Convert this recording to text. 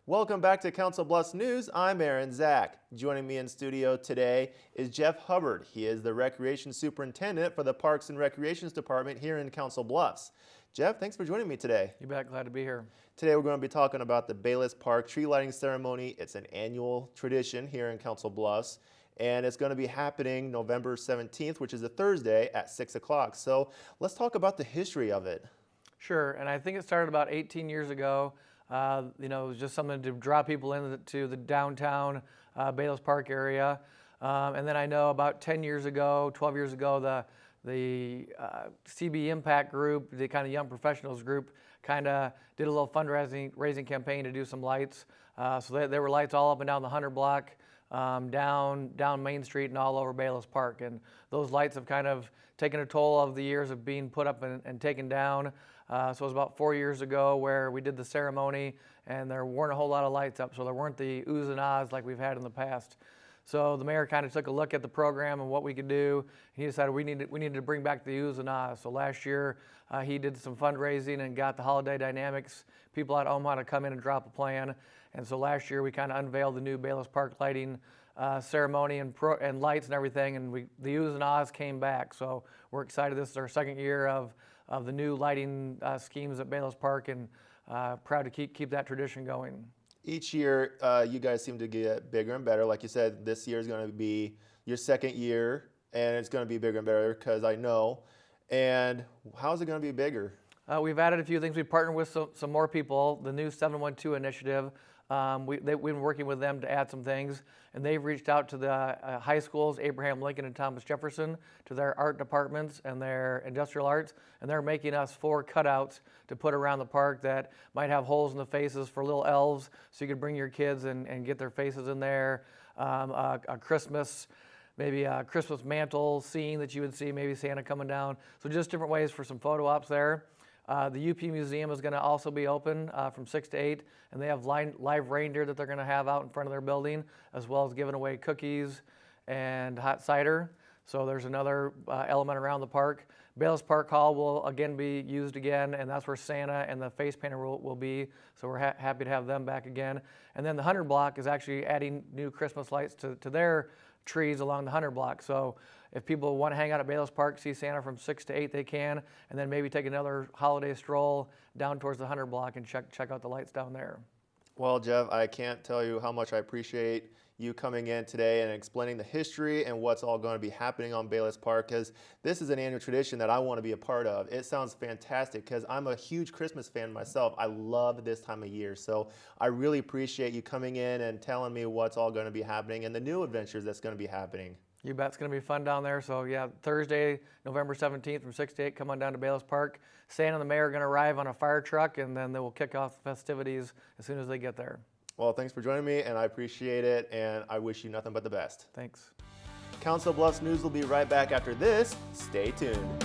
Welcome back to Council Bluffs News. I'm Aaron Zach. Joining me in studio today is Geoff Hubbard. He is the Recreation Superintendent for the Parks and Recreations Department here in Council Bluffs. Geoff, thanks for joining me today. You bet, glad to be here. Today we're going to be talking about the Bayless Park tree lighting ceremony. It's an annual tradition here in Council Bluffs, and it's going to be happening November 17th, which is a Thursday at 6 o'clock. So let's talk about the history of it. Sure, and I think it started about 18 years ago. It was just something to draw people into the downtown Bayless Park area. And then I know about 10 years ago, 12 years ago, the CB Impact Group, the kind of young professionals group, kind of did a little fundraising campaign to do some lights. So there were lights all up and down the Hubbard block, down Main Street and all over Bayless Park. And those lights have kind of taken a toll of the years of being put up and taken down. So it was about 4 years ago where we did the ceremony and there weren't a whole lot of lights up, so there weren't the oohs and ahs like we've had in the past. So the mayor kind of took a look at the program and what we could do. He decided we needed to bring back the oohs and ahs. So last year he did some fundraising and got the Holiday Dynamics people at Omaha to come in and drop a plan. And so last year we kind of unveiled the new Bayless Park lighting ceremony and lights and everything, and the oohs and ahs came back. So we're excited. This is our second year of the new lighting schemes at Bayless Park, and proud to keep that tradition going. Each year, you guys seem to get bigger and better. Like you said, this year is going to be your second year, and it's going to be bigger and better because I know. And how's it going to be bigger? We've added a few things. We've partnered with some more people. The new 712 initiative, we've been working with them to add some things, and they've reached out to the high schools, Abraham Lincoln and Thomas Jefferson, to their art departments and their industrial arts, and they're making us 4 cutouts to put around the park that might have holes in the faces for little elves, so you could bring your kids and get their faces in there. A Christmas, maybe a Christmas mantle scene that you would see, maybe Santa coming down. So just different ways for some photo ops there. The UP Museum is going to also be open from 6 to 8, and they have live reindeer that they're going to have out in front of their building, as well as giving away cookies and hot cider. So there's another element around the park. Bayless Park Hall will again be used again, and that's where Santa and the face painter will be. So we're happy to have them back again. And then the Hubbard block is actually adding new Christmas lights to their trees along the Hubbard block. So if people want to hang out at Bayless Park, see Santa from 6 to 8, they can, and then maybe take another holiday stroll down towards the Hubbard block and check out the lights down there. Well, Geoff, I can't tell you how much I appreciate you coming in today and explaining the history and what's all going to be happening on Bayless Park, because this is an annual tradition that I want to be a part of. It sounds fantastic because I'm a huge Christmas fan myself. I love this time of year. So I really appreciate you coming in and telling me what's all going to be happening and the new adventures that's going to be happening. You bet, it's going to be fun down there. So yeah, Thursday, November 17th from 6 to 8, come on down to Bayless Park. Santa and the mayor are going to arrive on a fire truck, and then they will kick off the festivities as soon as they get there. Well, thanks for joining me, and I appreciate it, and I wish you nothing but the best. Thanks. Council Bluffs News will be right back after this. Stay tuned.